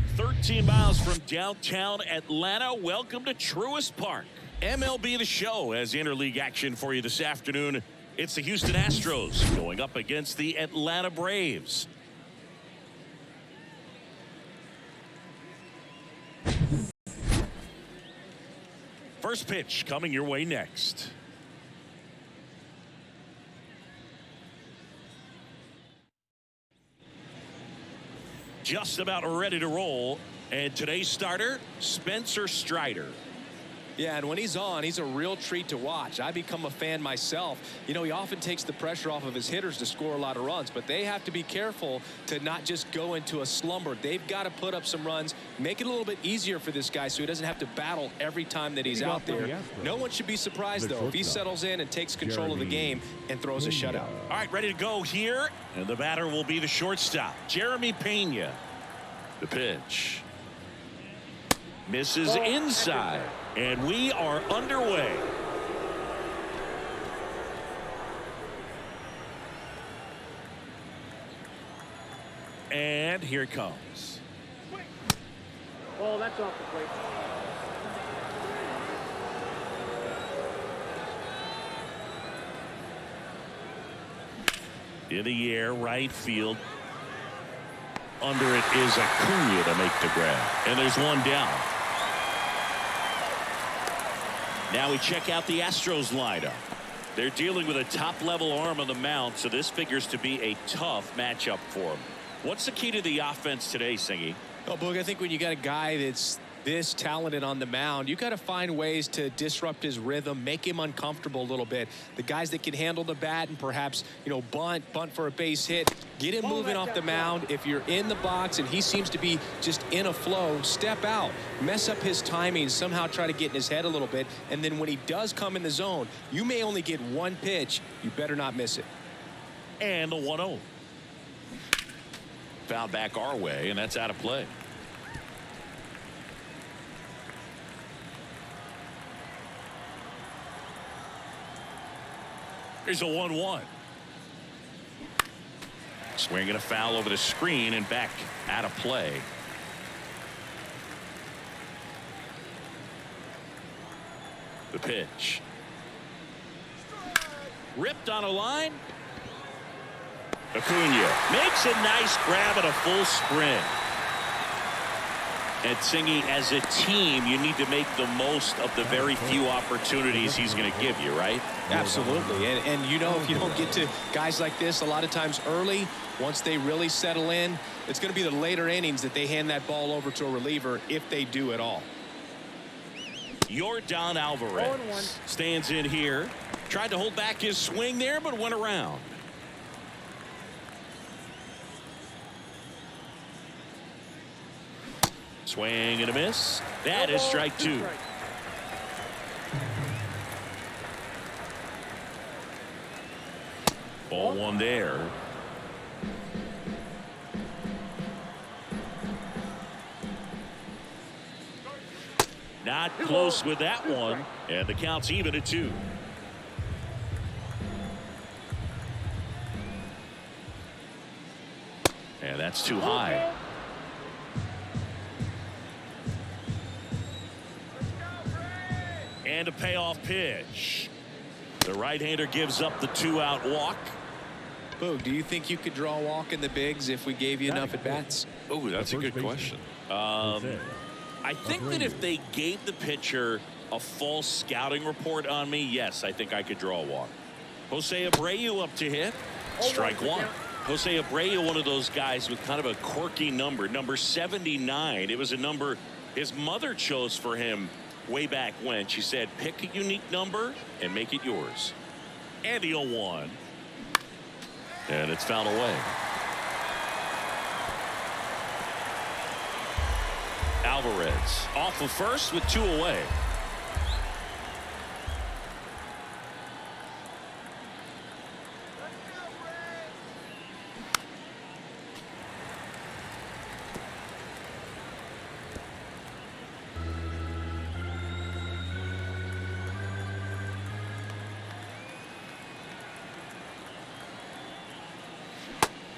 about 13 miles from downtown Atlanta. Welcome to Truist Park. MLB The Show has interleague action for you this afternoon. It's the Houston Astros going up against the Atlanta Braves. First pitch coming your way next. Just about ready to roll. And today's starter, Spencer Strider. Yeah, and when he's on, he's a real treat to watch. I become a fan myself. You know, he often takes the pressure off of his hitters to score a lot of runs, but they have to be careful to not just go into a slumber. They've got to put up some runs, make it a little bit easier for this guy so he doesn't have to battle every time that he's out there. No one should be surprised, though, if he settles in and takes control of the game and throws a shutout. All right, ready to go here, and the batter will be the shortstop, Jeremy Pena. The pitch. Misses inside. And we are underway. And here it comes. Oh, that's off the plate. In the air, right field. Under it is Acuna to make the grab. And there's one down. Now we check out the Astros lineup. They're dealing with a top-level arm on the mound, so this figures to be a tough matchup for them. What's the key to the offense today, Singy? Oh, Boog, I think when you got a guy that's this talented on the mound, you got to find ways to disrupt his rhythm, make him uncomfortable a little bit. The guys that can handle the bat and perhaps, you know, bunt for a base hit, get him moving off the mound. If you're in the box and he seems to be just in a flow, step out, mess up his timing, somehow try to get in his head a little bit. And then when he does come in the zone, you may only get one pitch. You better not miss it. And the 1-0. Foul back our way, and that's out of play. Here's a 1-1. Swinging a foul over the screen and back out of play. The pitch. Ripped on a line. Acuna makes a nice grab at a full sprint. And Singy, as a team, you need to make the most of the very few opportunities he's going to give you, right? Absolutely. And you know, if you don't get to guys like this a lot of times early, once they really settle in, it's going to be the later innings that they hand that ball over to a reliever, if they do at all. Yordan Alvarez stands in here. Tried to hold back his swing there, but went around. Swing and a miss. That is strike two. Ball one there. Not close with that one. And the count's even at 2. And that's too high. And a payoff pitch. The right-hander gives up the 2-out walk. Boog, do you think you could draw a walk in the bigs if we gave you enough at-bats? Oh, that's a good question. I think that if they gave the pitcher a false scouting report on me, yes, I think I could draw a walk. Jose Abreu up to hit. Strike one. Jose Abreu, one of those guys with kind of a quirky number, number 79. It was a number his mother chose for him way back when. She said, pick a unique number and make it yours. And the 0-1. And it's fouled away. Alvarez off of first with 2 away.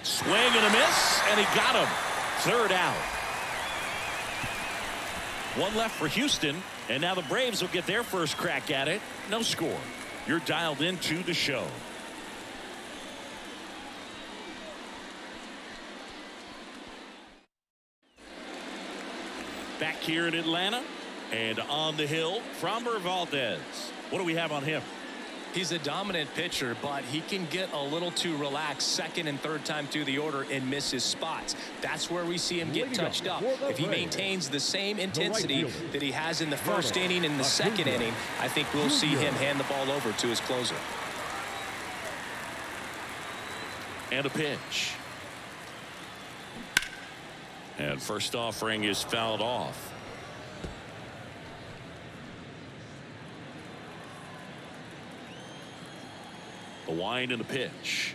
Swing and a miss, and he got him. 3rd out. One left for Houston, and now the Braves will get their first crack at it. No score. You're dialed into the show. Back here in Atlanta, and on the hill, Framber Valdez. What do we have on him? He's a dominant pitcher, but he can get a little too relaxed second and third time through the order and miss his spots. That's where we see him get touched up. If he maintains the same intensity that he has in the first inning and the second inning, I think we'll see him hand the ball over to his closer. And a pitch. And first offering is fouled off. The wind and the pitch.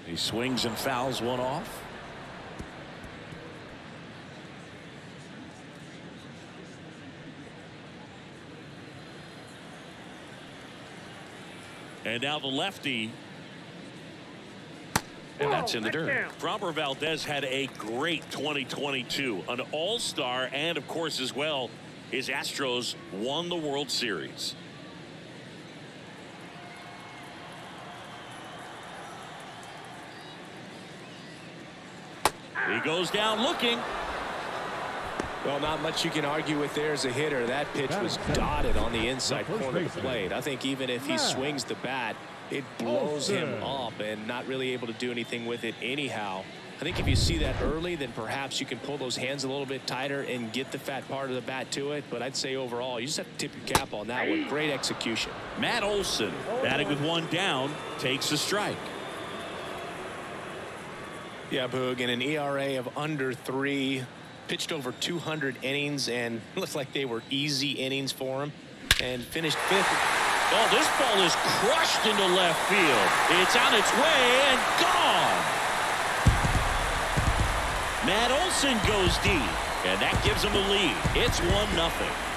He swings and fouls one off. And now the lefty. And that's in the dirt. Framber Valdez had a great 2022. An all-star, and of course as well, his Astros won the World Series. He goes down looking. Well, not much you can argue with there as a hitter. That pitch was dotted on the inside corner of the plate. I think even if he swings the bat, it blows him up and not really able to do anything with it anyhow. I think if you see that early, then perhaps you can pull those hands a little bit tighter and get the fat part of the bat to it. But I'd say overall, you just have to tip your cap on that one. Great execution. Matt Olson, batting with one down, takes a strike. Yeah, Boog, and an ERA of under 3, pitched over 200 innings, and looks like they were easy innings for him, and finished 5th. Oh, this ball is crushed into left field. It's on its way and gone. Matt Olson goes deep, and that gives him a lead. It's 1-0.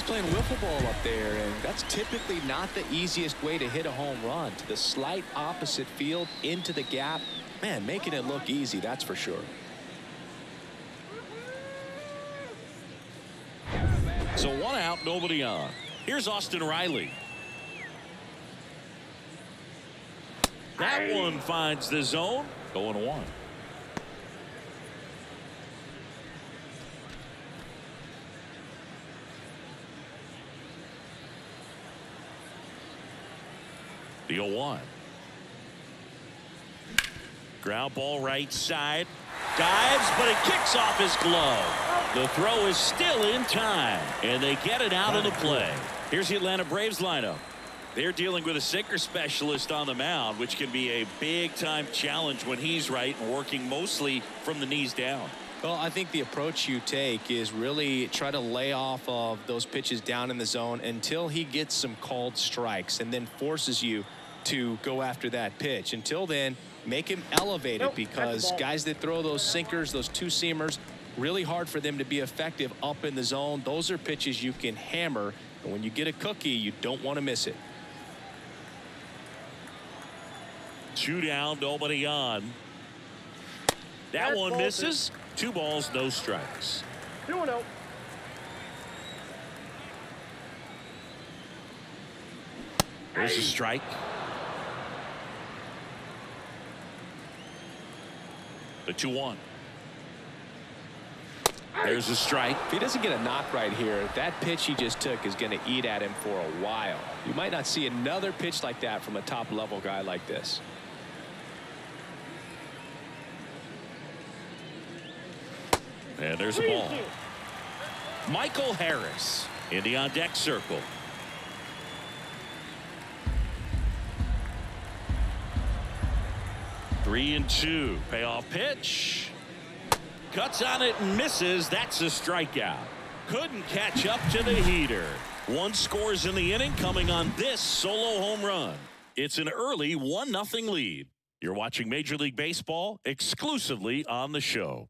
Playing wiffle ball up there, and that's typically not the easiest way to hit a home run. To the slight opposite field into the gap, man, making it look easy, that's for sure. So 1 out, nobody on. Here's Austin Riley. That one finds the zone. 0-1. The 0-1. Ground ball right side. Dives, but it kicks off his glove. The throw is still in time, and they get it out of the play. Here's the Atlanta Braves lineup. They're dealing with a sinker specialist on the mound, which can be a big-time challenge when he's right and working mostly from the knees down. Well, I think the approach you take is really try to lay off of those pitches down in the zone until he gets some called strikes, and then forces you to go after that pitch. Until then, make him elevated, because guys that throw those sinkers, those two-seamers, really hard for them to be effective up in the zone. Those are pitches you can hammer, and when you get a cookie, you don't want to miss it. 2 down, nobody on. That one misses. 2 balls, no strikes. 2-0. There's a strike. The 2-1. There's a strike. If he doesn't get a knock right here, that pitch he just took is going to eat at him for a while. You might not see another pitch like that from a top-level guy like this. And there's a ball. Michael Harris in the on-deck circle. Three and 2. Payoff pitch. Cuts on it and misses. That's a strikeout. Couldn't catch up to the heater. 1 scores in the inning, coming on this solo home run. It's an early 1-0 lead. You're watching Major League Baseball exclusively on the show.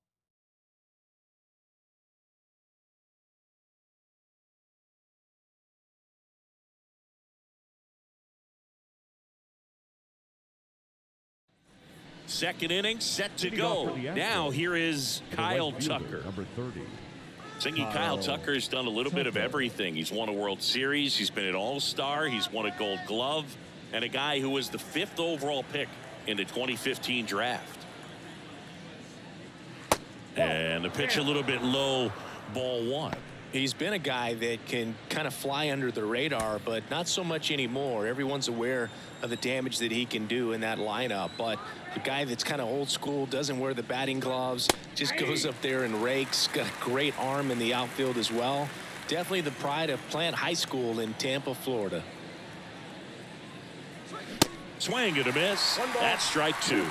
Second inning set to go. Now here is Kyle Tucker. Number 30. Thinking Kyle Tucker's done a little bit of everything. He's won a World Series. He's been an All-Star. He's won a Gold Glove. And a guy who was the 5th overall pick in the 2015 draft. And the pitch a little bit low, ball 1. He's been a guy that can kind of fly under the radar, but not so much anymore. Everyone's aware of the damage that he can do in that lineup. But a guy that's kind of old school, doesn't wear the batting gloves, just goes up there and rakes. Got a great arm in the outfield as well. Definitely the pride of Plant High School in Tampa, Florida. Swing and a miss. That's strike 2.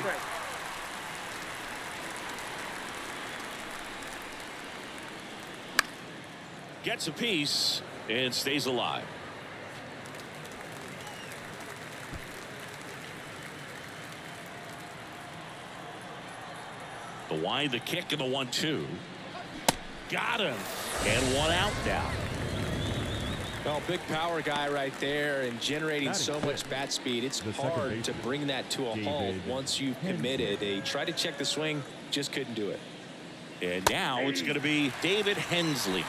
Gets a piece and stays alive. The wide, the kick, and the 1-2. Got him. And 1 out now. Well, big power guy right there and generating so much bat speed. It's hard to bring that to a halt once you've committed. They tried to check the swing, just couldn't do it. And now it's going to be David Hensley.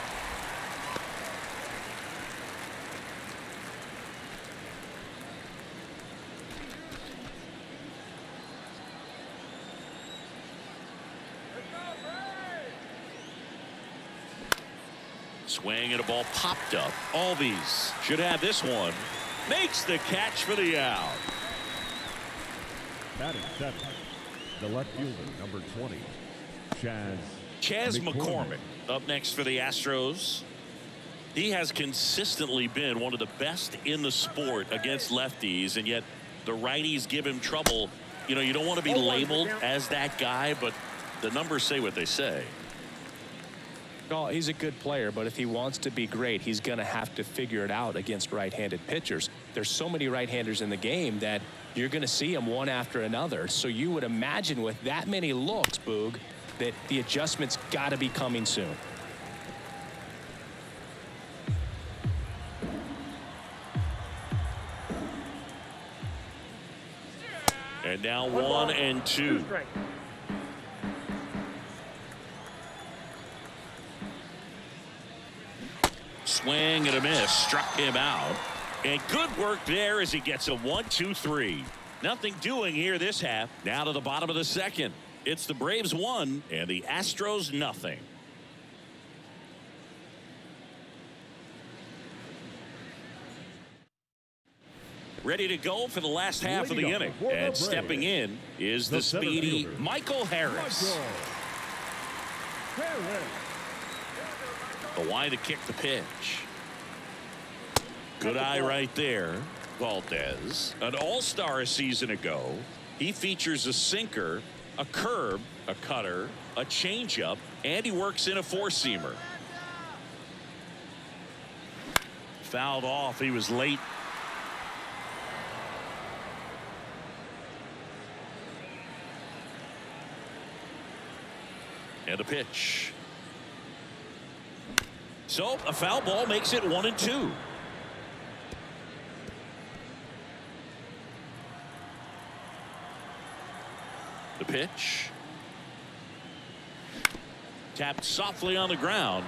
Swing and a ball popped up. Albies should have this one. Makes the catch for the out. Batting 7. The left fielder, number 20. Chas McCormick up next for the Astros. He has consistently been one of the best in the sport against lefties, and yet the righties give him trouble. You know, you don't want to be labeled as that guy, but the numbers say what they say. No, he's a good player, but if he wants to be great, he's going to have to figure it out against right-handed pitchers. There's so many right-handers in the game that you're going to see them one after another. So you would imagine with that many looks, Boog, that the adjustment's got to be coming soon. And now 1-2. Swing and a miss. Struck him out. And good work there as he gets a 1-2-3. Nothing doing here this half. Now to the bottom of the second. It's the Braves 1 and the Astros nothing. Ready to go for the last half of the inning. And stepping in is the speedy Michael Harris. The wide to kick the pitch. Good eye right there. Valdez, an all-star a season ago. He features a sinker, a curve, a cutter, a changeup, and he works in a four-seamer. Fouled off. He was late. And a pitch. So a foul ball makes it 1-2. The pitch. Tapped softly on the ground.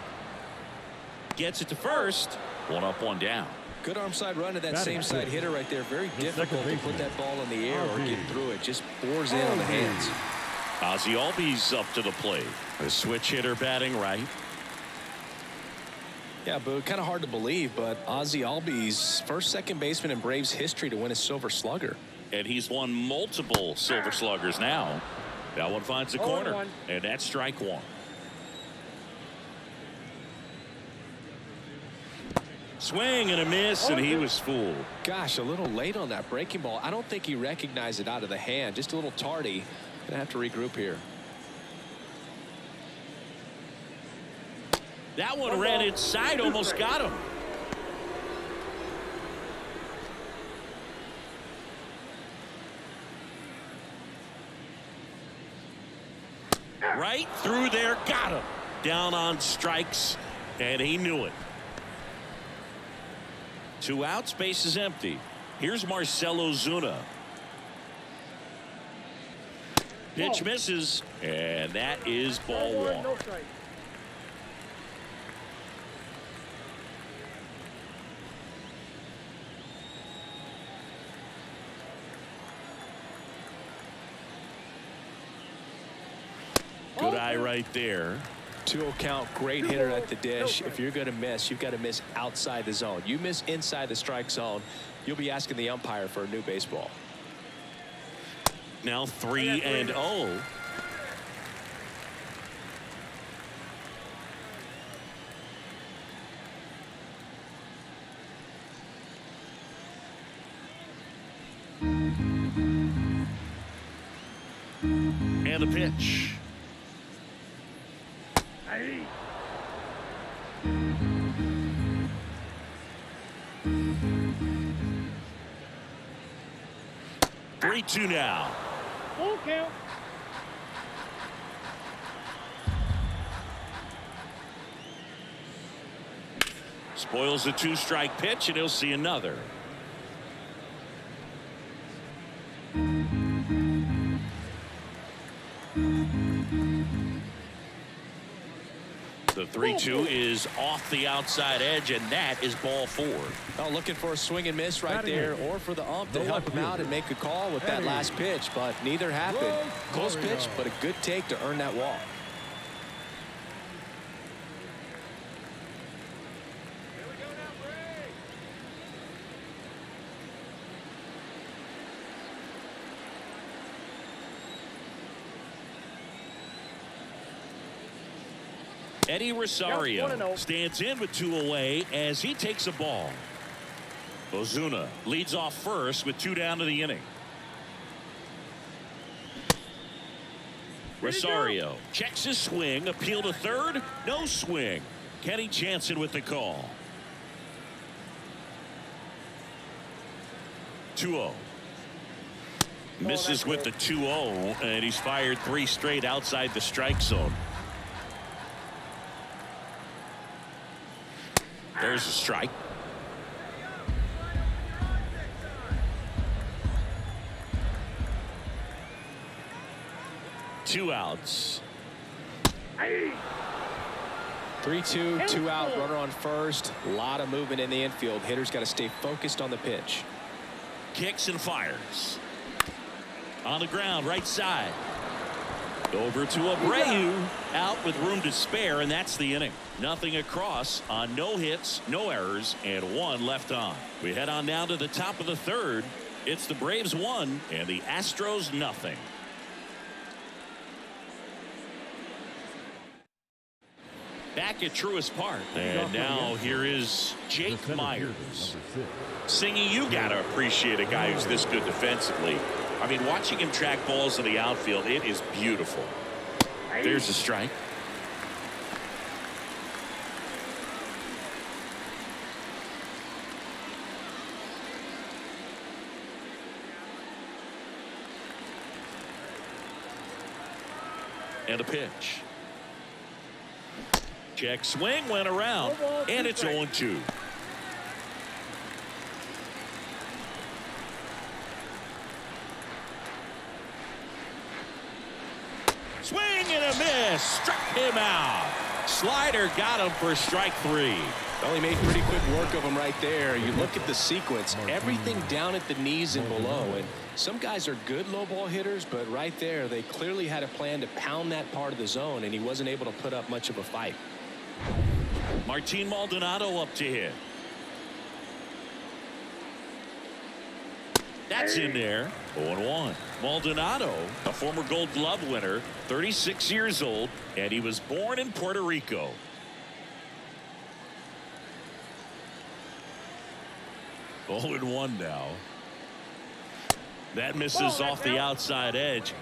Gets it to first. 1 up, 1 down. Good arm side run to that same side hitter right there. Very difficult to put that ball in the air or get through it. Just bores in on the hands. Ozzie Albies up to the plate. A switch hitter batting right. Yeah, but kind of hard to believe, but Ozzie Albies, first second baseman in Braves history to win a Silver Slugger. And he's won multiple Silver Sluggers now. That one finds the corner, and that's strike 1. Swing and a miss, and he was fooled. Gosh, a little late on that breaking ball. I don't think he recognized it out of the hand. Just a little tardy. Gonna have to regroup here. That one ran inside, almost got him. Right through there. Got him. Down on strikes, and he knew it. 2 outs, base is empty. Here's Marcell Ozuna. Pitch misses, and that is ball 1. No strike. Good eye right there. 2-0 count, great hitter at the dish. If you're going to miss, you've got to miss outside the zone. You miss inside the strike zone, you'll be asking the umpire for a new baseball. Now 3-0. And a pitch. 3-2 now. Full count. Spoils the 2-strike pitch, and he'll see another. The 3-2 is off the outside edge, and that is ball 4. Oh, looking for a swing and miss right there, or for the ump to help him out and make a call with that last pitch, but neither happened. Close pitch, but a good take to earn that walk. Eddie Rosario stands in with 2 away as he takes a ball. Ozuna leads off first with 2 down to the inning. Rosario checks his swing, appeal to third, no swing. Kenny Jansen with the call. 2-0. Misses with the 2-0, and he's fired 3 straight outside the strike zone. There's a strike. Two outs. 3-2, 2 out, runner on first. A lot of movement in the infield. Hitter's got to stay focused on the pitch. Kicks and fires. On the ground, right side. Over to Abreu, out with room to spare, and that's the inning. Nothing across on no hits, no errors, and 1 left on. We head on down to the top of the 3rd. It's the Braves 1 and the Astros nothing. Back at Truist Park, and now here is Jake Myers singing "You Gotta Appreciate a Guy Who's This Good Defensively." I mean, watching him track balls in the outfield, it is beautiful. There's a strike. And a pitch. Check swing, went around, and it's 0-2. Swing and a miss. Struck him out. Slider got him for strike 3. Well, he made pretty quick work of him right there. You look at the sequence, everything down at the knees and below. And some guys are good low ball hitters, but right there, they clearly had a plan to pound that part of the zone, and he wasn't able to put up much of a fight. Martin Maldonado up to hit. That's in there. 0-1. Maldonado, a former Gold Glove winner, 36 years old, and he was born in Puerto Rico. Oh, 0-1 now. That misses off the outside edge.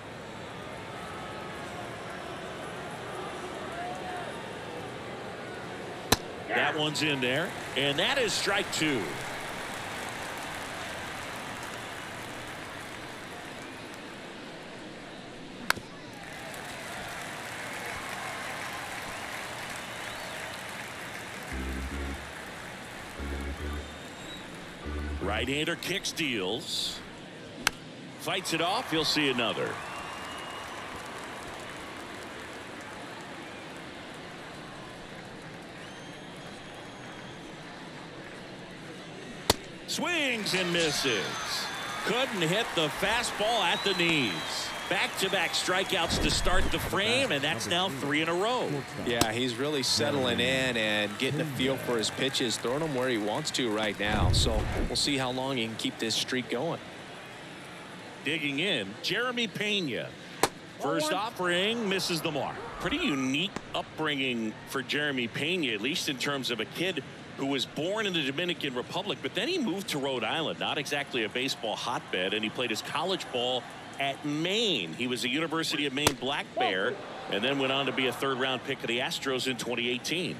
That one's in there, and that is strike 2. Right-hander kicks, deals. Fights it off. You'll see another. Swings and misses. Couldn't hit the fastball at the knees. Back-to-back strikeouts to start the frame, and that's now 3 in a row. Yeah, he's really settling in and getting a feel for his pitches, throwing them where he wants to right now. So we'll see how long he can keep this streak going. Digging in, Jeremy Pena. First offering, misses the mark. Pretty unique upbringing for Jeremy Pena, at least in terms of a kid who was born in the Dominican Republic, but then he moved to Rhode Island, not exactly a baseball hotbed, and he played his college ball at Maine. He was a University of Maine Black Bear and then went on to be a third-round pick of the Astros in 2018.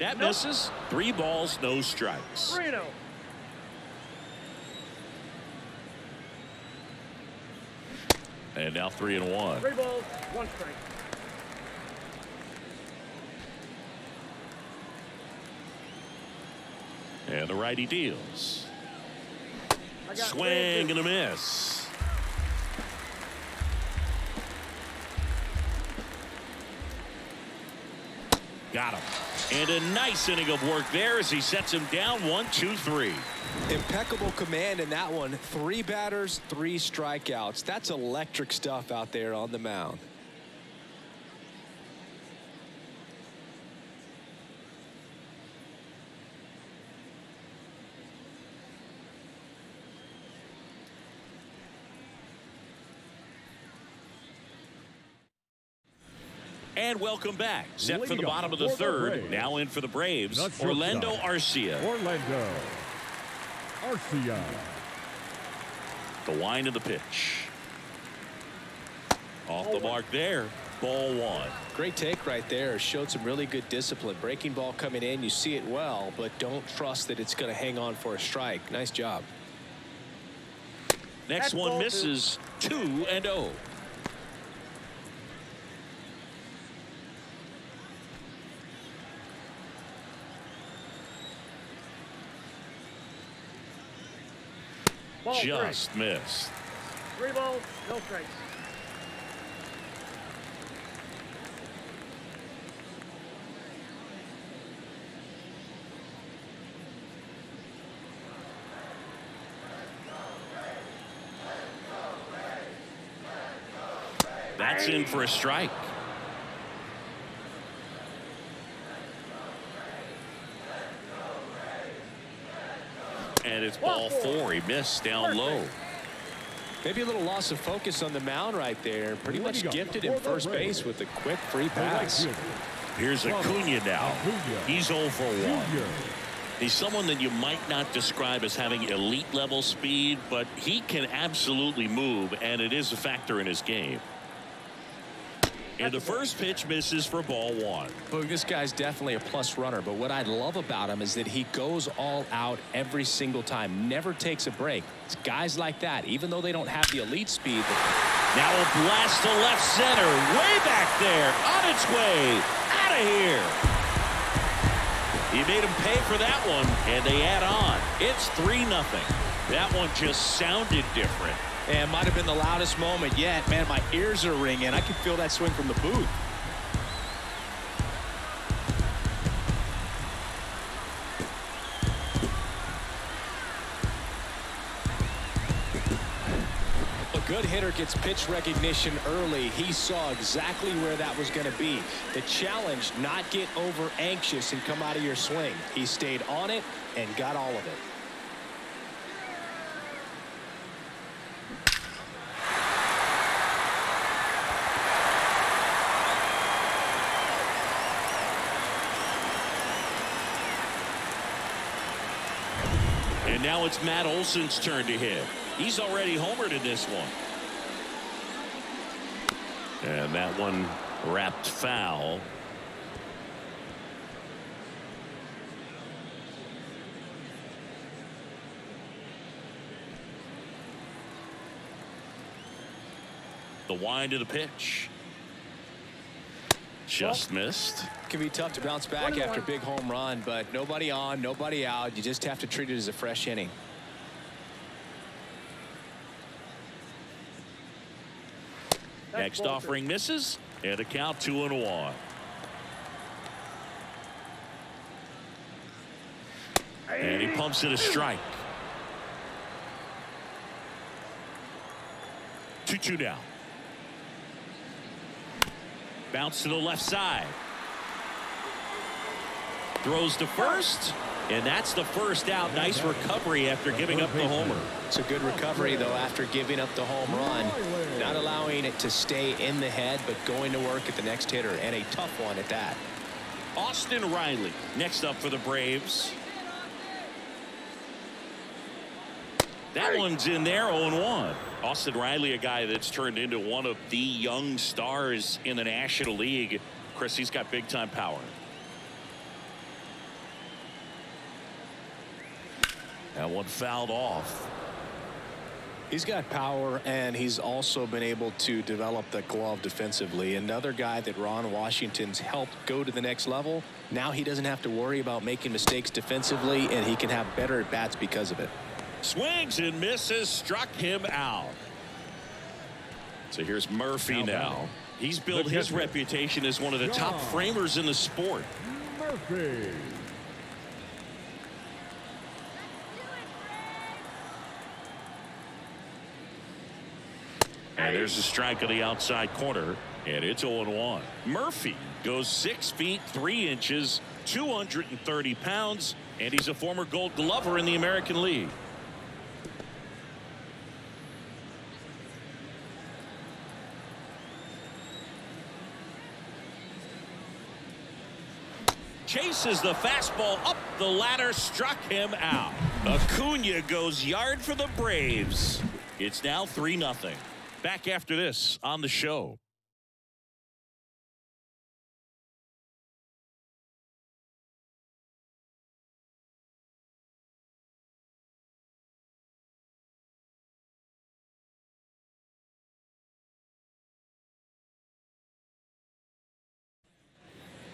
That misses. 3 balls, no strikes. 3-0. And now 3-1. 3 balls, 1 strike. And the righty deals. I got Swing and a miss. Got him. And a nice inning of work there as he sets him down 1, 2, 3. Impeccable command in that one. 3 batters, 3 strikeouts. That's electric stuff out there on the mound. And welcome back. Set for the bottom of the third. Now in for the Braves, Orlando Arcia. Orlando Arcia. The wind of the pitch. Off the mark there. Ball 1. Great take right there. Showed some really good discipline. Breaking ball coming in. You see it well, but don't trust that it's going to hang on for a strike. Nice job. Next one misses. 2-0. Ball Just missed. 3 balls, no strikes. That's in for a strike. And it's ball 4. He missed down low. Maybe a little loss of focus on the mound right there. Pretty much gifted in first base with a quick free pass. Here's Acuna now. He's 0 for 1. He's someone that you might not describe as having elite level speed, but he can absolutely move, and it is a factor in his game. And the first pitch misses for ball 1. Look, this guy's definitely a plus runner, but what I love about him is that he goes all out every single time, never takes a break. It's guys like that, even though they don't have the elite speed. Now a blast to left center, way back there, on its way, out of here. He made him pay for that one, and they add on. It's 3-0. That one just sounded different. And might have been the loudest moment yet. Man, my ears are ringing. I can feel that swing from the booth. A good hitter gets pitch recognition early. He saw exactly where that was going to be. The challenge, not get over anxious and come out of your swing. He stayed on it and got all of it. And now it's Matt Olson's turn to hit. He's already homered in this one. And that one wrapped foul. The wind of the pitch. Just missed. Can be tough to bounce back after a big home run, but nobody on, nobody out. You just have to treat it as a fresh inning. Next offering misses, and a count 2-1. And he pumps it a strike. 2-2 now. Bounce to the left side. Throws to first, and that's the first out. Nice recovery after giving up the homer. It's a good recovery, though, after giving up the home run. Not allowing it to stay in the head, but going to work at the next hitter, and a tough one at that. Austin Riley next up for the Braves. That one's in there, 0-1. Austin Riley, a guy that's turned into one of the young stars in the National League. Chris, he's got big-time power. That one fouled off. He's got power, and he's also been able to develop the glove defensively. Another guy that Ron Washington's helped go to the next level. Now he doesn't have to worry about making mistakes defensively, and he can have better at-bats because of it. Swings and misses, struck him out. So here's Murphy now. He's built his reputation as one of the top framers in the sport. Murphy. And there's a strike on the outside corner, and it's 0-1. Murphy goes 6 feet 3 inches, 230 pounds, and he's a former Gold Glover in the American League. Chases the fastball up the ladder, struck him out. Acuna goes yard for the Braves. It's now 3-0. Back after this on the show.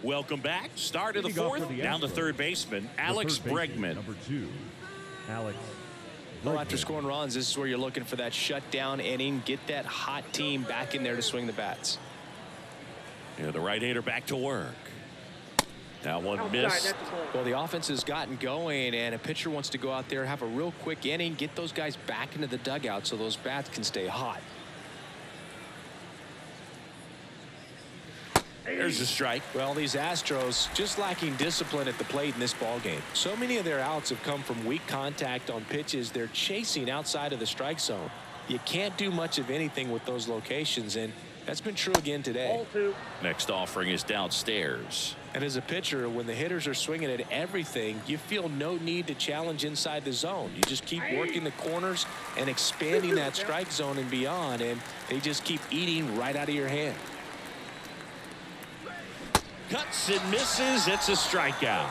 Welcome back. Start of the fourth. Down the third baseman, Alex Bregman. Number 2, Alex. Well, after scoring runs, this is where you're looking for that shutdown inning. Get that hot team back in there to swing the bats. Yeah, the right-hander back to work. That one missed. Well, the offense has gotten going, and a pitcher wants to go out there, have a real quick inning, get those guys back into the dugout so those bats can stay hot. There's a strike. Well, these Astros just lacking discipline at the plate in this ballgame. So many of their outs have come from weak contact on pitches they're chasing outside of the strike zone. You can't do much of anything with those locations, and that's been true again today. Next offering is downstairs. And as a pitcher, when the hitters are swinging at everything, you feel no need to challenge inside the zone. You just keep working the corners and expanding that strike zone and beyond, and they just keep eating right out of your hand. Cuts and misses. It's a strikeout.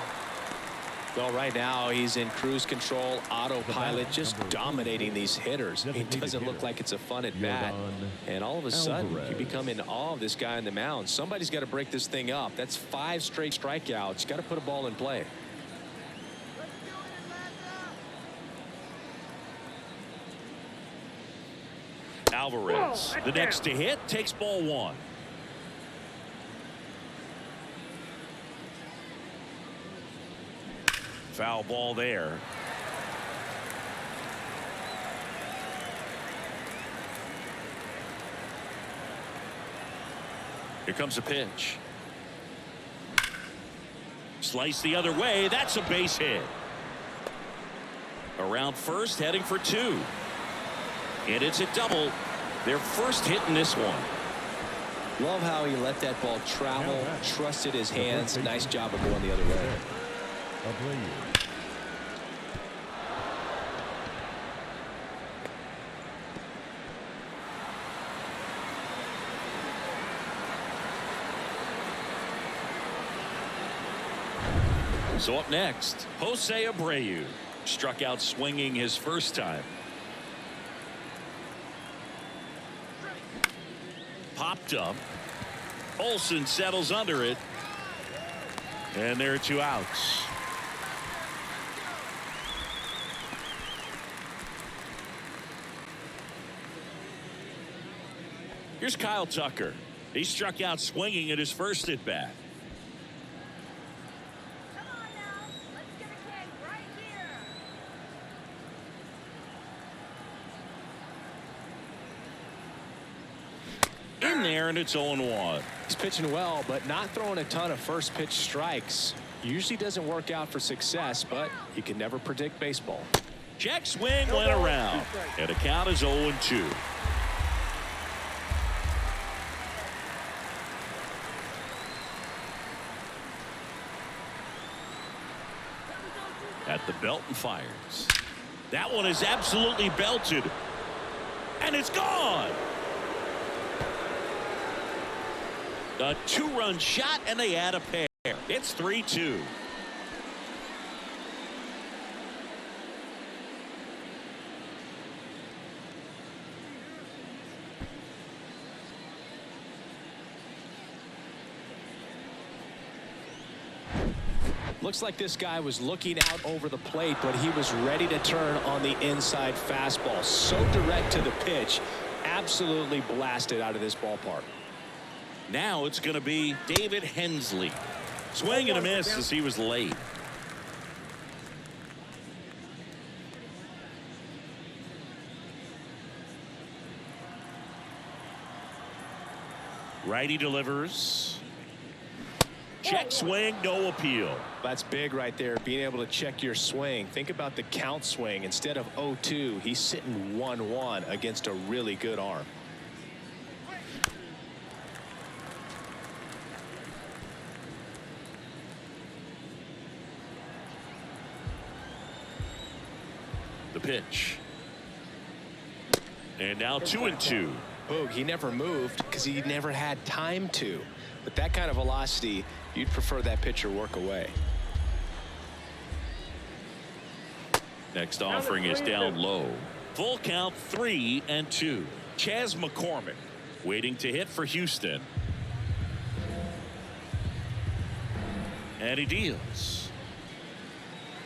Well, right now he's in cruise control, autopilot, just dominating these hitters. It doesn't look like it's a fun at bat. And all of a sudden, you become in awe of this guy on the mound. Somebody's got to break this thing up. That's 5 straight strikeouts. Got to put a ball in play. Alvarez, the next to hit, takes ball 1. Foul ball there. Here comes a pitch. Slice the other way. That's a base hit. Around first, heading for 2. And it's a double. Their first hit in this one. Love how he let that ball travel, trusted his hands. Nice job of going the other way. So up next, Jose Abreu struck out swinging his first time. Popped up. Olsen settles under it. And there are 2 outs. Here's Kyle Tucker. He struck out swinging at his first at bat. Come on now. Let's get a keg right here. In there, and it's 0-1. He's pitching well, but not throwing a ton of first pitch strikes. Usually doesn't work out for success, but you can never predict baseball. Check swing went around, and the count is 0-2. At the belt and fires. That one is absolutely belted. And it's gone. A 2-run shot, and they add a pair. It's 3-2. Looks like this guy was looking out over the plate, but he was ready to turn on the inside fastball. So direct to the pitch. Absolutely blasted out of this ballpark. Now it's going to be David Hensley. Swing and a miss as he was late. Righty delivers. Check swing, no appeal. That's big right there, being able to check your swing. Think about the count swing. Instead of 0-2, he's sitting 1-1 against a really good arm. The pitch. And now 2-2. Boog, he never moved because he never had time to. But that kind of velocity, you'd prefer that pitcher work away. Next offering is down low. Full count 3-2. Chas McCormick waiting to hit for Houston. And he deals.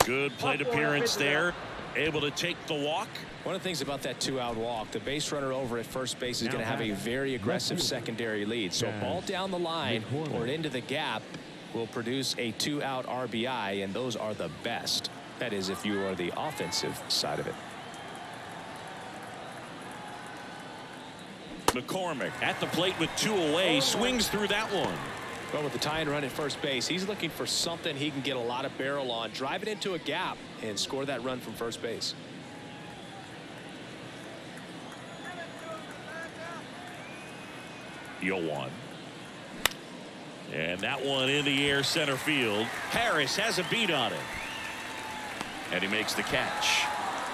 Good plate appearance there. Able to take the walk. One of the things about that 2-out walk, the base runner over at first base is going to have a very aggressive secondary lead. So a ball down the line or into the gap will produce a 2-out RBI, and those are the best. That is, if you are the offensive side of it. McCormick at the plate with 2 away, swings through that one. Well, with the tying run at first base, he's looking for something he can get a lot of barrel on, drive it into a gap, and score that run from first base. You'll one. And that one in the air center field. Harris has a beat on it. And he makes the catch.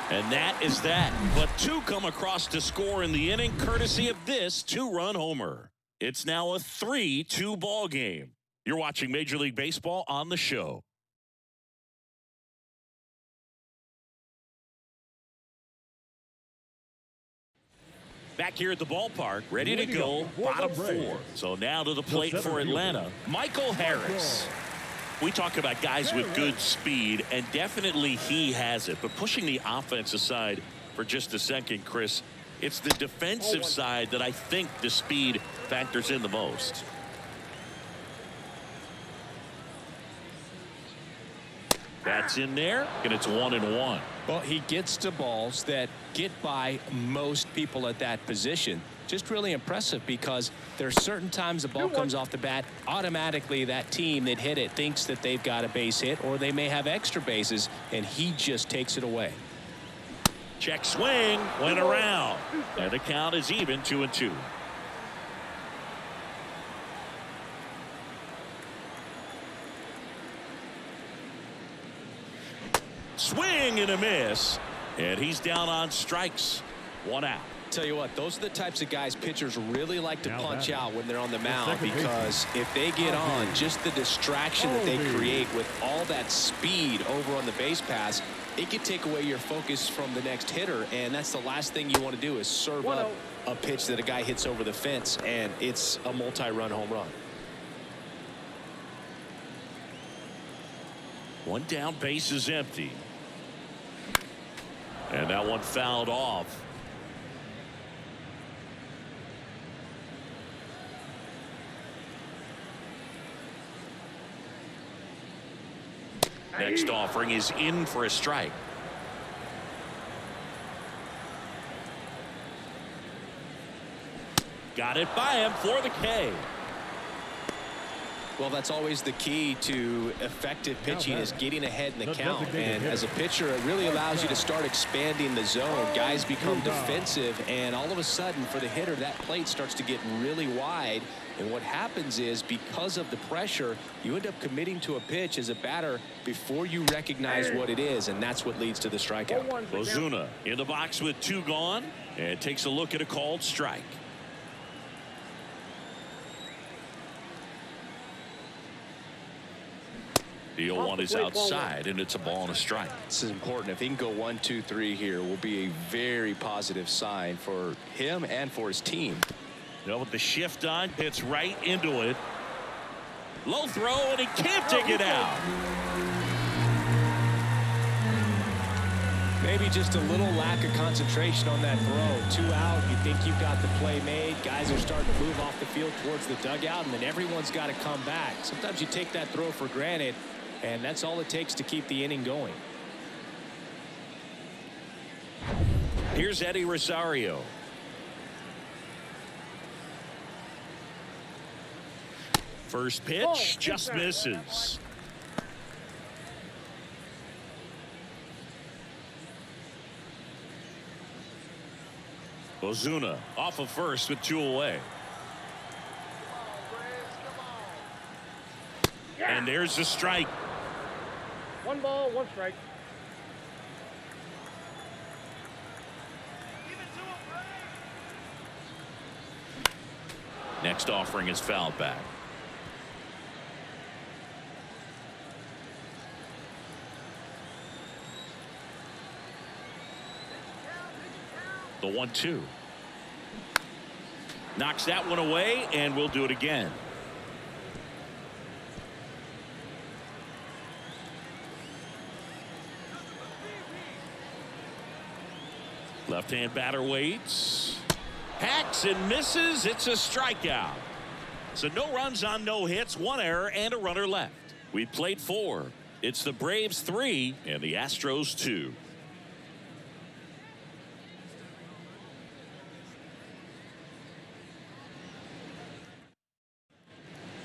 And that is that. But 2 come across to score in the inning, courtesy of this 2-run homer. It's now a 3-2 ball game. You're watching Major League Baseball on the show. Back here at the ballpark, ready to go, bottom 4. So now to the plate for Atlanta, Michael Harris. We talk about guys with good speed, and definitely he has it. But pushing the offense aside for just a second, Chris, it's the defensive side that I think the speed factors in the most. That's in there, and it's 1-1. Well, he gets to balls that get by most people at that position. Just really impressive, because there are certain times the ball comes off the bat, automatically that team that hit it thinks that they've got a base hit, or they may have extra bases, and he just takes it away. Check swing, went around, and the count is even, 2-2. Swing and a miss, and he's down on strikes. 1 out. Tell you what, those are the types of guys pitchers really like to punch out when they're on the mound, because if they get on, just the distraction that they create with all that speed over on the base pass, it can take away your focus from the next hitter, and that's the last thing you want to do, is serve up a pitch that a guy hits over the fence, and it's a multi-run home run. One down, base is empty. And that one fouled off. Next offering is in for a strike. Got it by him for the K. Well, that's always the key to effective pitching, is getting ahead in the count. And as a pitcher, it really allows you to start expanding the zone. Guys become defensive, and all of a sudden, for the hitter, that plate starts to get really wide. And what happens is, because of the pressure, you end up committing to a pitch as a batter before you recognize what it is, and that's what leads to the strikeout. Ozuna in the box with 2 gone, and takes a look at a called strike. The 0-1 is outside, and it's a ball and a strike. This is important. If he can go 1, 2, 3 here, will be a very positive sign for him and for his team. With the shift on, hits right into it. Low throw, and he can't take it out. Maybe just a little lack of concentration on that throw. 2 out, you think you've got the play made. Guys are starting to move off the field towards the dugout, and then everyone's got to come back. Sometimes you take that throw for granted, and that's all it takes to keep the inning going. Here's Eddie Rosario. First pitch just misses. Ozuna off of first with 2 away. And there's the strike. 1 ball, 1 strike. Next offering is fouled back. The 1-2. Knocks that one away, and we'll do it again. Left-hand batter waits. Hacks and misses. It's a strikeout. So no runs on no hits, 1 error, and a runner left. We played 4. It's the Braves 3 and the Astros 2.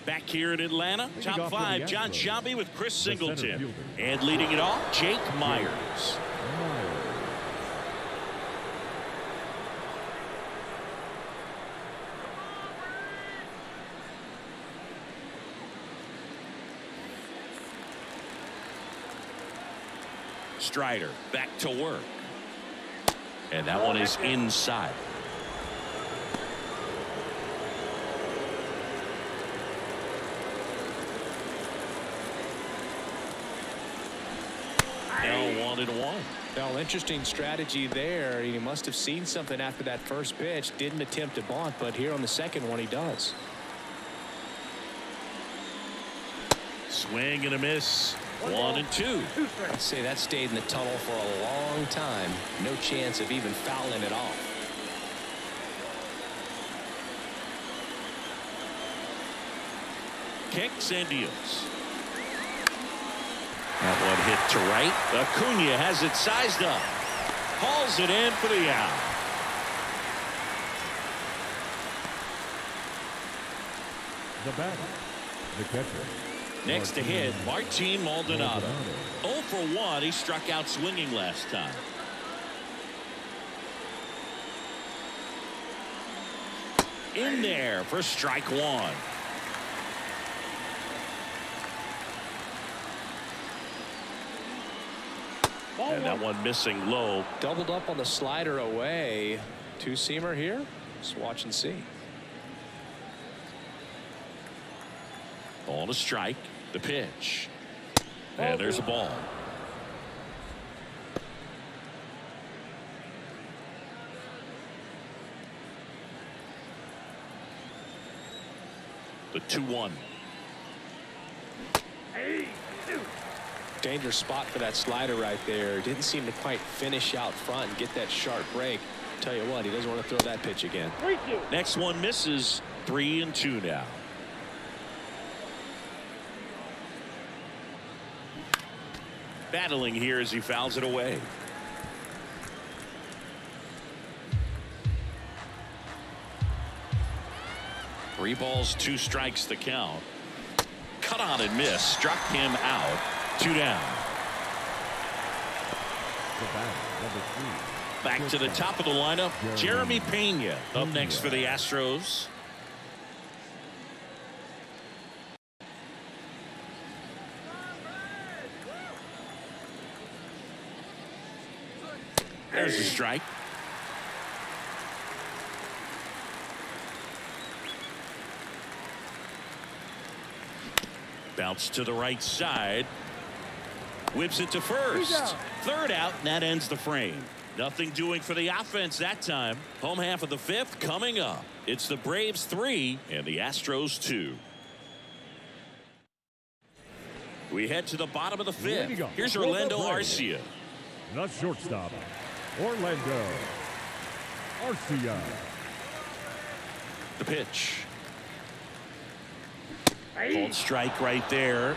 Back here in Atlanta, top 5, John Sciambi with Chris Singleton. And leading it off, Jake Myers. Strider back to work. And that one is inside. Now 1-1. Well, interesting strategy there. He must have seen something after that first pitch. Didn't attempt to bunt, but here on the second one he does. Swing and a miss. 1-2. I'd say that stayed in the tunnel for a long time. No chance of even fouling it off. Kicks and deals. That one hit to right. Acuna has it sized up. Hauls it in for the out. The batter, the catcher. Next to hit, Martin Maldonado. 0 for 1. He struck out swinging last time. In there for strike 1. And that one missing low. Doubled up on the slider away. 2-seamer here. Let's watch and see. On a strike. The pitch. And there's a ball. The 2-1. Dangerous spot for that slider right there. Didn't seem to quite finish out front and get that sharp break. Tell you what, he doesn't want to throw that pitch again. 3-2. Next one misses. 3-2 now. Battling here as he fouls it away. Three balls, 2 strikes the count. Cut on and miss. Struck him out. 2 down. The batter, number 3. Back to the top of the lineup. Jeremy Pena up next for the Astros. There's the strike. Bounce to the right side. Whips it to first. Third out, and that ends the frame. Nothing doing for the offense that time. Home half of the 5th coming up. It's the Braves 3 and the Astros 2. We head to the bottom of the 5th. Here's Orlando Arcia. The shortstop, Orlando Arcia. The pitch. Called strike right there.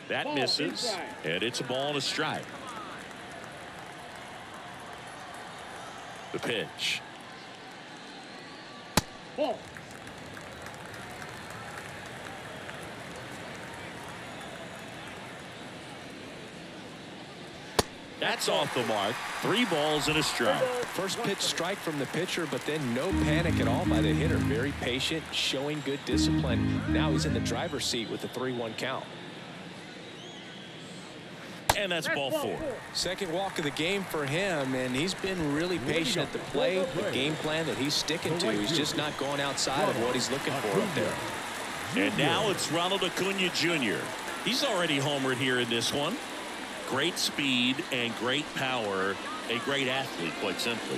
That misses, and it's a ball and a strike. The pitch. Ball. That's off the mark. 3 balls and a strike. First pitch strike from the pitcher, but then no panic at all by the hitter. Very patient, showing good discipline. Now he's in the driver's seat with the 3-1 count. And that's ball 4. Second walk of the game for him, and he's been really patient at the plate. The game plan that he's sticking to. He's just not going outside of what he's looking for up there. And now it's Ronald Acuna Jr. He's already homered here in this one. Great speed and great power. A great athlete, quite simply.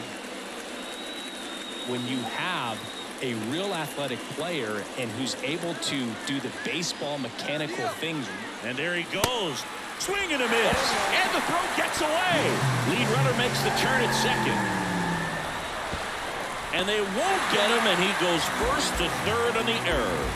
When you have a real athletic player and who's able to do the baseball mechanical things. And there he goes. Swing and a miss. And the throw gets away. Lead runner makes the turn at second. And they won't get him, and he goes first to third on the error.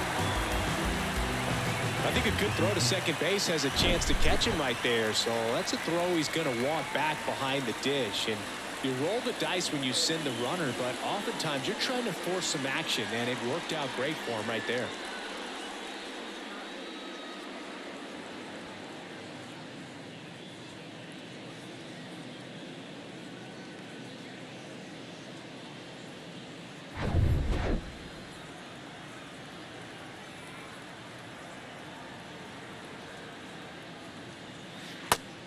I think a good throw to second base has a chance to catch him right there. So that's a throw he's going to want back behind the dish. And you roll the dice when you send the runner, but oftentimes you're trying to force some action, and it worked out great for him right there.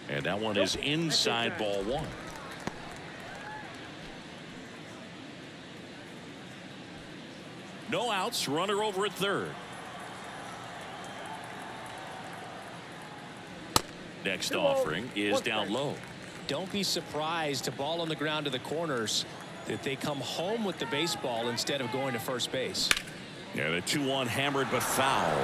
And that one is inside ball 1. No outs, runner over at third. Next offering is down low. Don't be surprised, a ball on the ground to the corners, that they come home with the baseball instead of going to first base. Yeah, the 2-1 hammered but foul.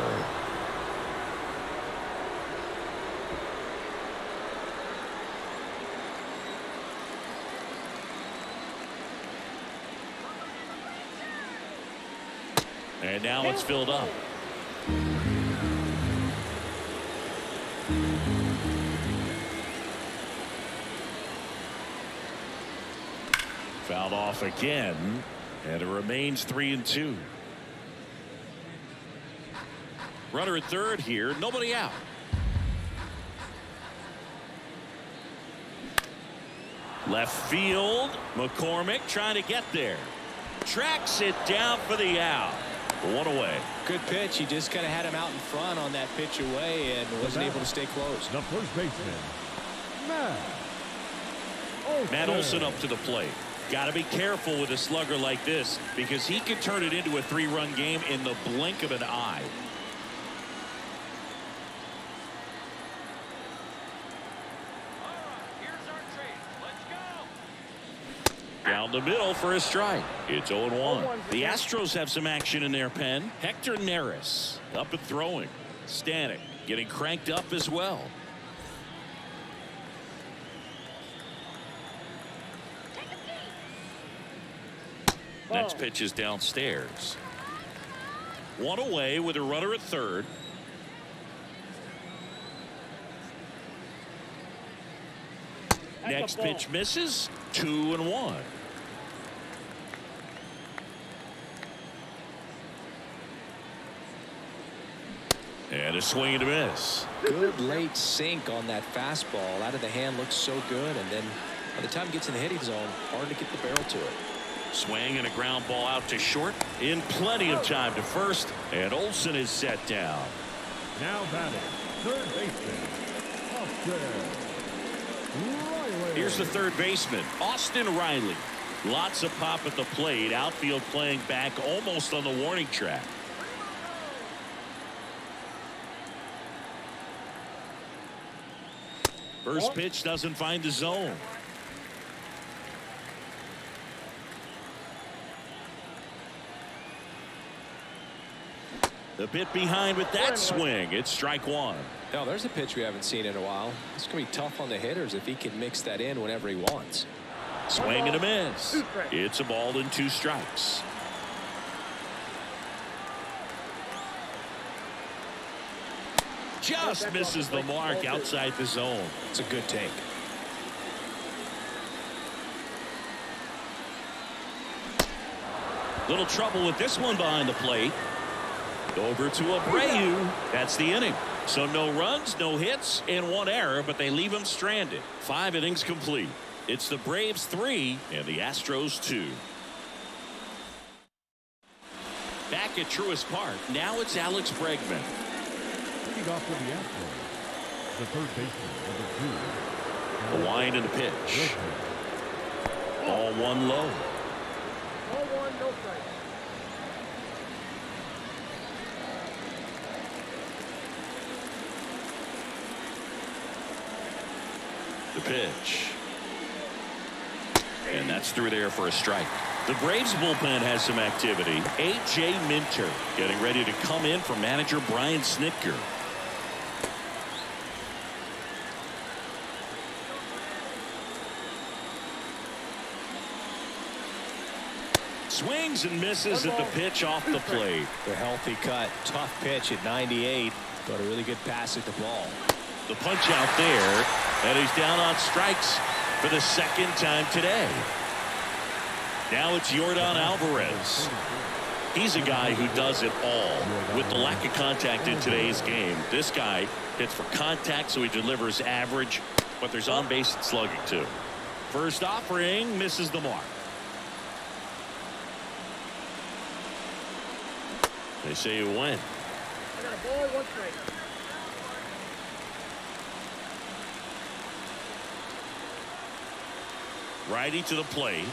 And now it's filled up. Fouled off again, and it remains 3-2. Runner at third here, nobody out. Left field, McCormick trying to get there. Tracks it down for the out. 1 away. Good pitch. He just kind of had him out in front on that pitch away and wasn't able to stay close. The first baseman, Matt Olson up to the plate. Got to be careful with a slugger like this because he can turn it into a 3-run game in the blink of an eye. Down Out in the middle for a strike. It's 0-1. The Astros have some action in their pen. Hector Neris up and throwing. Stanek getting cranked up as well. Next pitch is downstairs. One away with a runner at third. Next pitch misses. 2-1. And a swing and a miss. Good late sink on that fastball. Out of the hand, looks so good, and then by the time it gets in the hitting zone, hard to get the barrel to it. Swing and a ground ball out to short. In plenty of time to first, and Olsen is set down. Now batting, third baseman, Austin Riley. Here's the third baseman, Austin Riley. Lots of pop at the plate. Outfield playing back almost on the warning track. First pitch doesn't find the zone. The bit behind with that swing. It's strike one. Now there's a pitch we haven't seen in a while. It's going to be tough on the hitters if he can mix that in whenever he wants. Swing and a miss. It's a ball and 2 strikes. Just misses the mark outside the zone. It's a good take. Little trouble with this one behind the plate. Over to Abreu. That's the inning. So no runs, no hits, and 1 error, but they leave him stranded. 5 innings complete. It's the Braves 3 and the Astros 2. Back at Truist Park, now it's Alex Bregman. Leading off for the Astros, the third baseman, number 2. A wind and a pitch. Ball 1 low. 0-1, no strike. The pitch. And that's through there for a strike. The Braves bullpen has some activity. A.J. Minter getting ready to come in for manager Brian Snitker. Swings and misses at the pitch off the plate. The healthy cut. Tough pitch at 98. Got a really good pass at the ball. The punch out there, and he's down on strikes for the second time today. Now it's Yordan Alvarez. He's a guy who does it all. With the lack of contact in today's game, this guy hits for contact, so he delivers average, but there's on base and slugging too. First offering misses the mark. They say you win. I got a ball, 1 strike. Righty to the plate.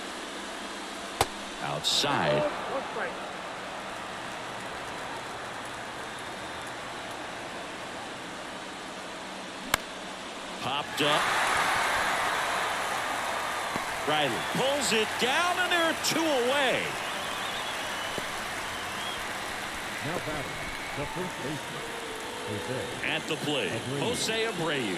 Outside. 1 strike. Popped up. Riley pulls it down, and there are 2 away. Now batting, the first baseman, At the plate, Jose Abreu.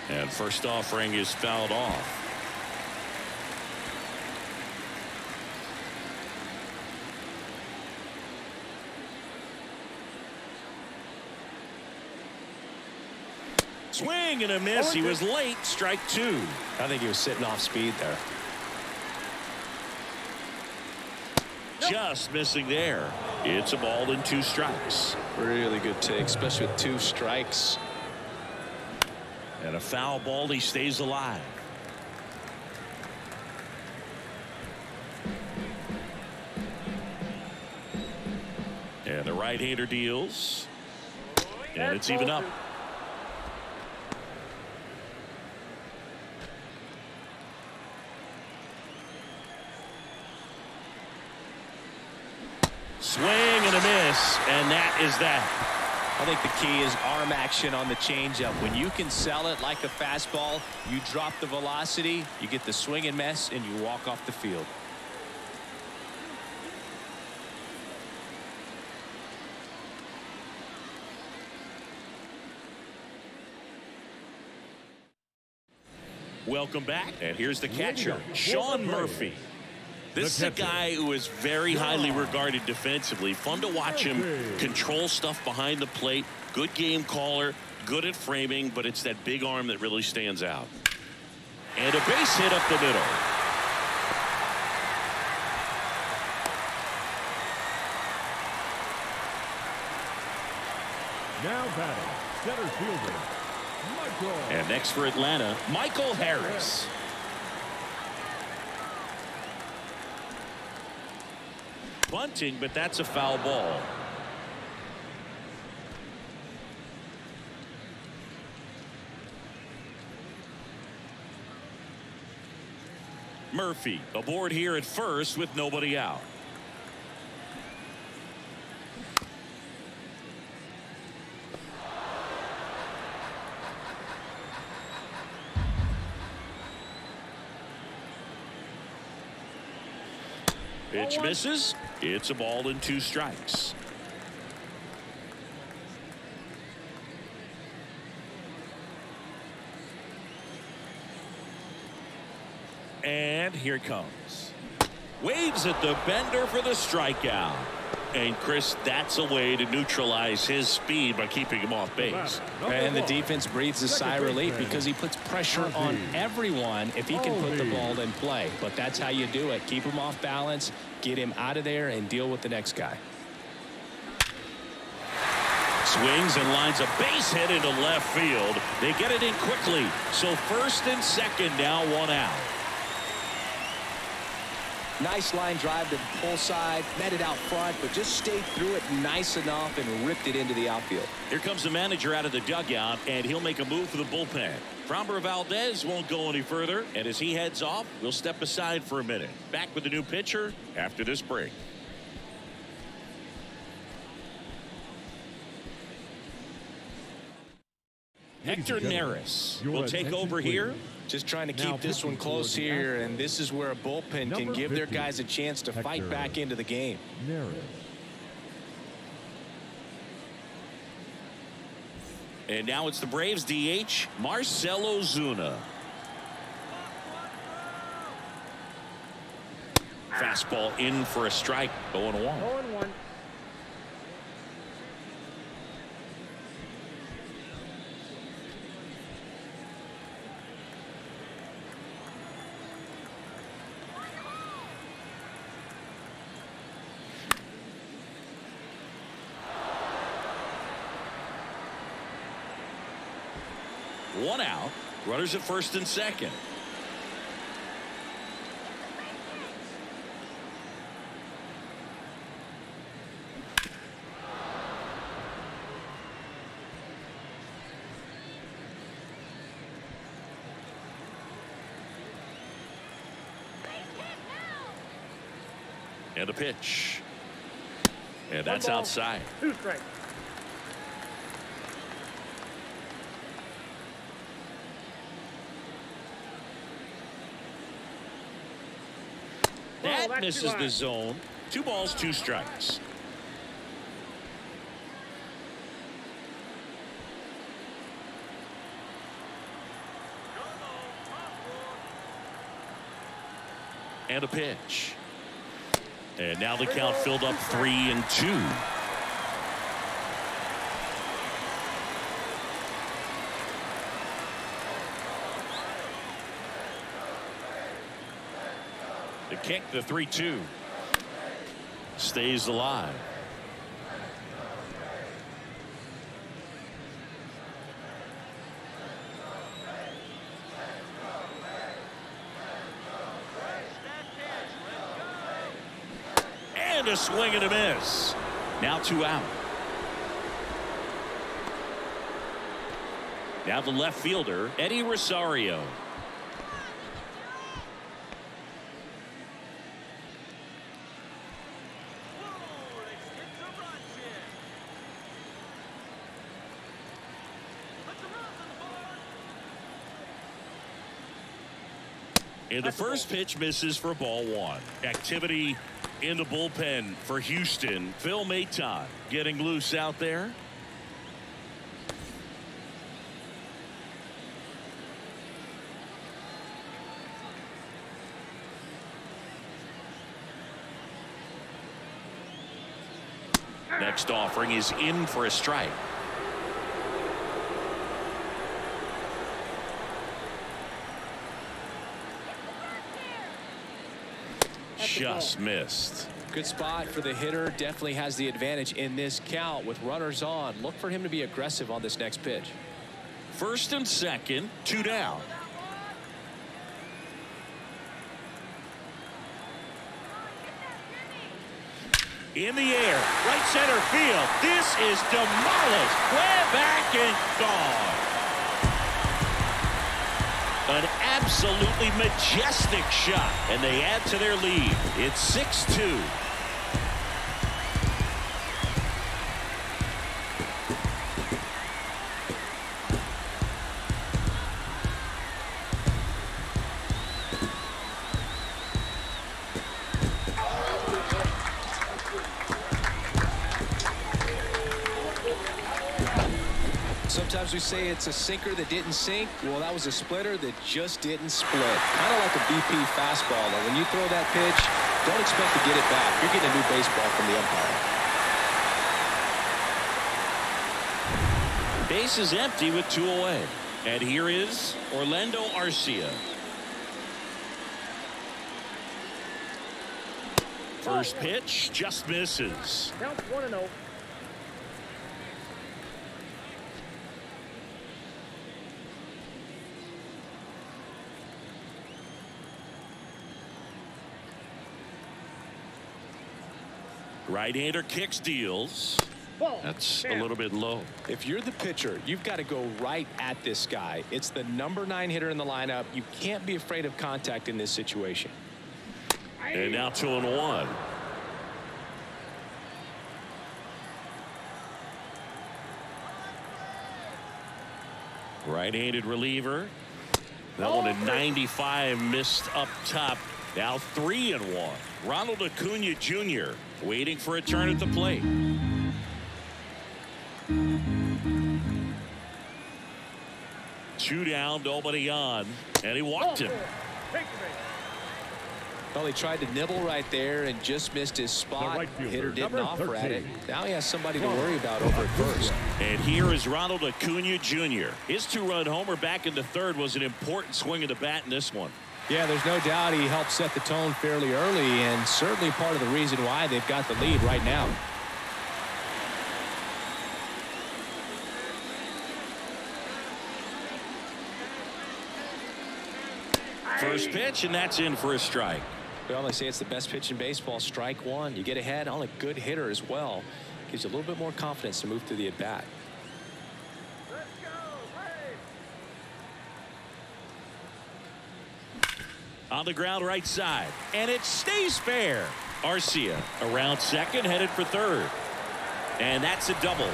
And first offering is fouled off. Swing and a miss. He was late. Strike 2. I think he was sitting off speed there. Just missing there. It's a ball and 2 strikes. Really good take, especially with 2 strikes. And a foul ball. He stays alive. And the right-hander deals. And it's even up. Swing and a miss, and that is that. I think the key is arm action on the changeup. When you can sell it like a fastball, you drop the velocity, you get the swing and miss, and you walk off the field. Welcome back, and here's the catcher, Sean Murphy. This is a guy who is very highly regarded defensively. Fun to watch him control stuff behind the plate. Good game caller, good at framing, but it's that big arm that really stands out. And a base hit up the middle. Now batting, center fielder, Michael. And next for Atlanta, Michael Harris. Bunting, but that's a foul ball. Murphy aboard here at first with nobody out. Pitch misses. It's a ball and 2 strikes. And here it comes. Waves at the bender for the strikeout. And Chris, that's a way to neutralize his speed by keeping him off base. And the defense breathes a sigh of relief because he puts pressure on everyone if he can put the ball in play. But that's how you do it. Keep him off balance, get him out of there, and deal with the next guy. Swings and lines a base hit into left field. They get it in quickly. So first and second, now 1 out. Nice line drive to the pull side, met it out front, but just stayed through it nice enough and ripped it into the outfield. Here comes the manager out of the dugout, and he'll make a move for the bullpen. Framber Valdez won't go any further, and as he heads off, we'll step aside for a minute. Back with the new pitcher after this break. Hector Neris will take over here. Just trying to keep this one close here, and this is where a bullpen can give their guys a chance to fight back into the game. And now it's the Braves DH, Marcell Ozuna. Fastball in for a strike, 0-1. 0-1. One out. Runners at first and second. And a pitch. And that's outside. 2 strikes. That misses the zone. 2 balls, 2 strikes. And a pitch. And now the count filled up 3-2. The kick, the 3-2. Stays alive. And a swing and a miss. Now 2 out. Now the left fielder, Eddie Rosario. And the first pitch misses for ball one. Activity in the bullpen for Houston. Phil Maton getting loose out there. Next offering is in for a strike. Just missed. Good spot for the hitter. Definitely has the advantage in this count with runners on. Look for him to be aggressive on this next pitch. First and second, 2 down. In the air, right center field. This is demolished. Way back and gone. An absolutely majestic shot, and they add to their lead. It's 6-2. Sometimes we say it's a sinker that didn't sink. Well, that was a splitter that just didn't split. Kind of like a BP fastball. And when you throw that pitch, don't expect to get it back. You're getting a new baseball from the umpire. Base is empty with 2 away. And here is Orlando Arcia. First pitch just misses. Count 1-0. Right-hander kicks, deals. Ball. That's a little bit low. If you're the pitcher, you've got to go right at this guy. It's the number 9 hitter in the lineup. You can't be afraid of contact in this situation. And now 2-1. Right-handed reliever. That one at 95 missed up top. Now 3-1. Ronald Acuna Jr. waiting for a turn at the plate. Two down, nobody on, and he walked him. Well, he tried to nibble right there and just missed his spot. right fielder, Hitter didn't number offer at it. 13. Now he has somebody to worry about over at first. And here is Ronald Acuna Jr. His 2-run homer back in the third was an important swing of the bat in this one. Yeah, there's no doubt he helped set the tone fairly early, and certainly part of the reason why they've got the lead right now. First pitch, and that's in for a strike. Well, they say it's the best pitch in baseball. Strike one. You get ahead on a good hitter as well. Gives you a little bit more confidence to move through the at-bat. Let's go. Hey. On the ground right side, and it stays fair. Arcia around second, headed for third. And that's a double.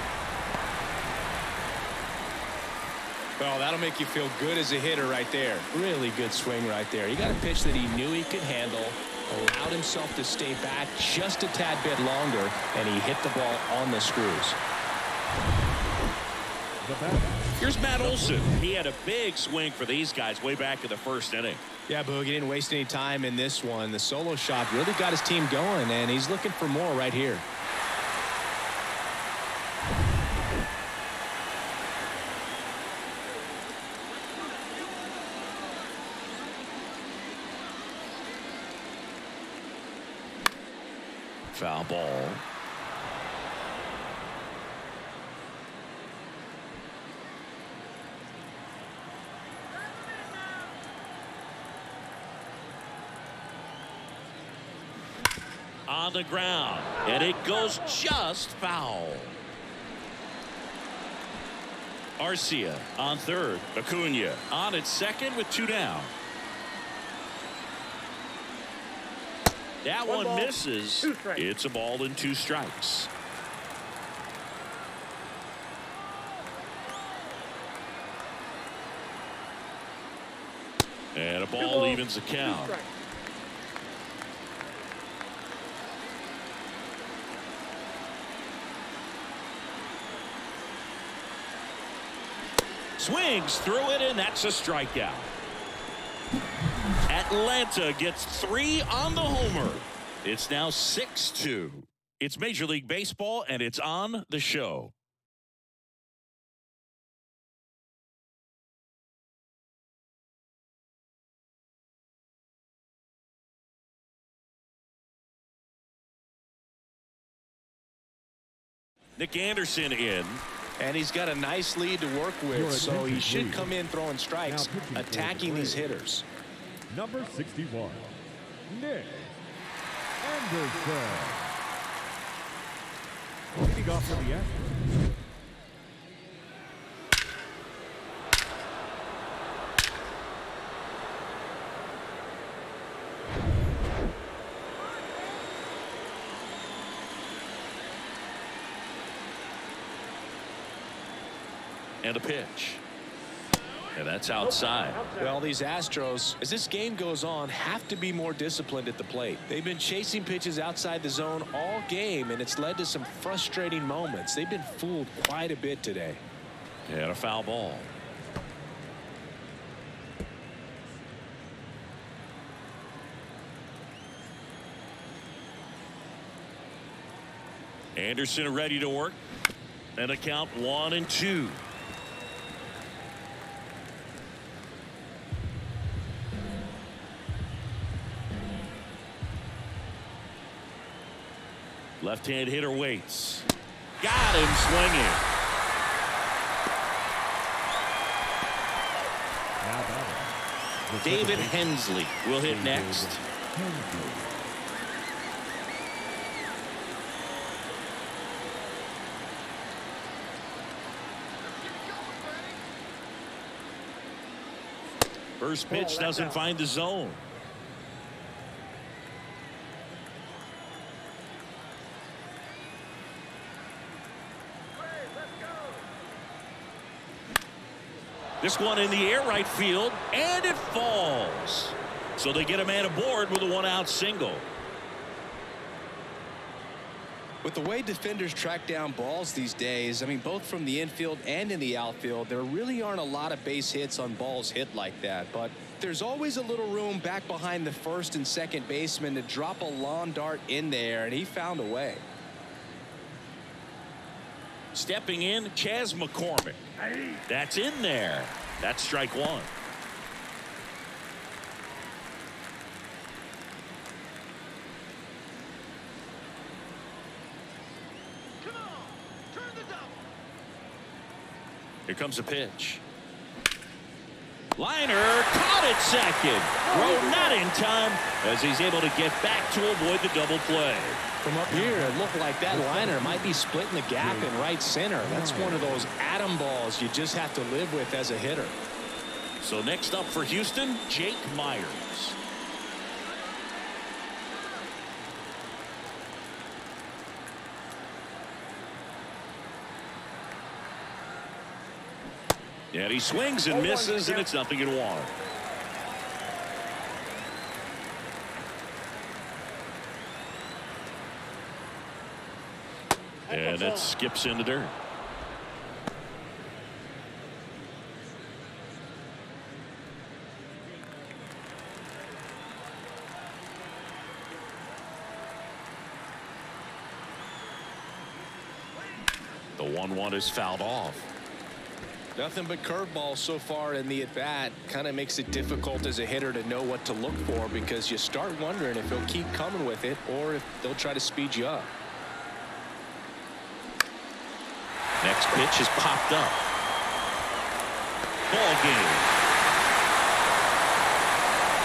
Well, that'll make you feel good as a hitter right there. Really good swing right there. He got a pitch that he knew he could handle, allowed himself to stay back just a tad bit longer, and he hit the ball on the screws. Here's Matt Olson. He had a big swing for these guys way back in the first inning. Yeah, Boog, he didn't waste any time in this one. The solo shot really got his team going, and he's looking for more right here. Foul ball. On the ground, and it goes just foul. Arcia on third. Acuna on at second with 2 down. That one ball, misses. 2 strikes. It's a ball and 2 strikes. And a ball evens the count. Swings through it, and that's a strikeout. Atlanta gets 3 on the homer. It's now 6-2. It's Major League Baseball, and it's on the show. Nick Anderson in. And he's got a nice lead to work with, so he should come in throwing strikes, attacking these hitters. Number 61, Nick Anderson. Leading off for the Astros. And a pitch. And that's outside. Well, these Astros, as this game goes on, have to be more disciplined at the plate. They've been chasing pitches outside the zone all game, and it's led to some frustrating moments. They've been fooled quite a bit today. And a foul ball. Anderson ready to work. And a count 1-2. Left-hand hitter waits. Got him swinging. David Hensley will hit next. First pitch doesn't find the zone. This one in the air right field, and it falls. So they get a man aboard with a 1-out single. With the way defenders track down balls these days, I mean, both from the infield and in the outfield, there really aren't a lot of base hits on balls hit like that. But there's always a little room back behind the first and second baseman to drop a lawn dart in there, and he found a way. Stepping in, Chas McCormick. That's in there. That's strike one. Come on, turn the double. Here comes a pitch. Liner caught at second. Throw not in time as he's able to get back to avoid the double play. From up here, it looked like that liner might be splitting the gap in right center. That's one of those atom balls you just have to live with as a hitter. So next up for Houston, Jake Myers. And he swings and misses, and it's 0-1. And it skips in the dirt. The 1-1 is fouled off. Nothing but curveballs so far in the at-bat. Kind of makes it difficult as a hitter to know what to look for because you start wondering if he'll keep coming with it or if they'll try to speed you up. Next pitch is popped up. Ball game.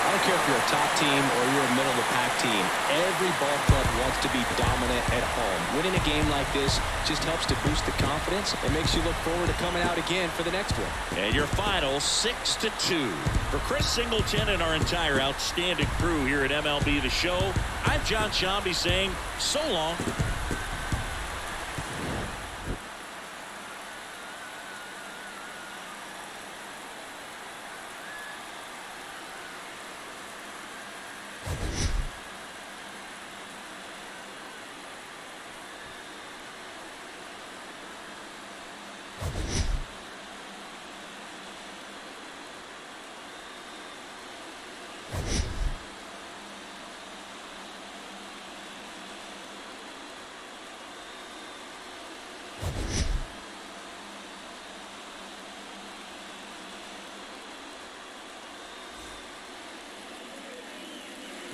I don't care if you're a top team or you're a middle-of-the-pack team. Every ball club wants to be dominant at home. Winning a game like this just helps to boost the confidence and makes you look forward to coming out again for the next one. And your final 6-2. For Chris Singleton and our entire outstanding crew here at MLB The Show, I'm John Shambi saying so long.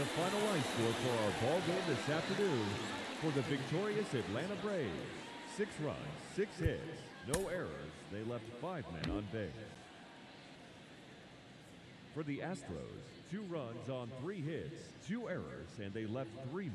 The final line score for our ball game this afternoon for the victorious Atlanta Braves. 6 runs, 6 hits, no errors. They left 5 men on base. For the Astros, 2 runs on 3 hits, 2 errors, and they left 3 men.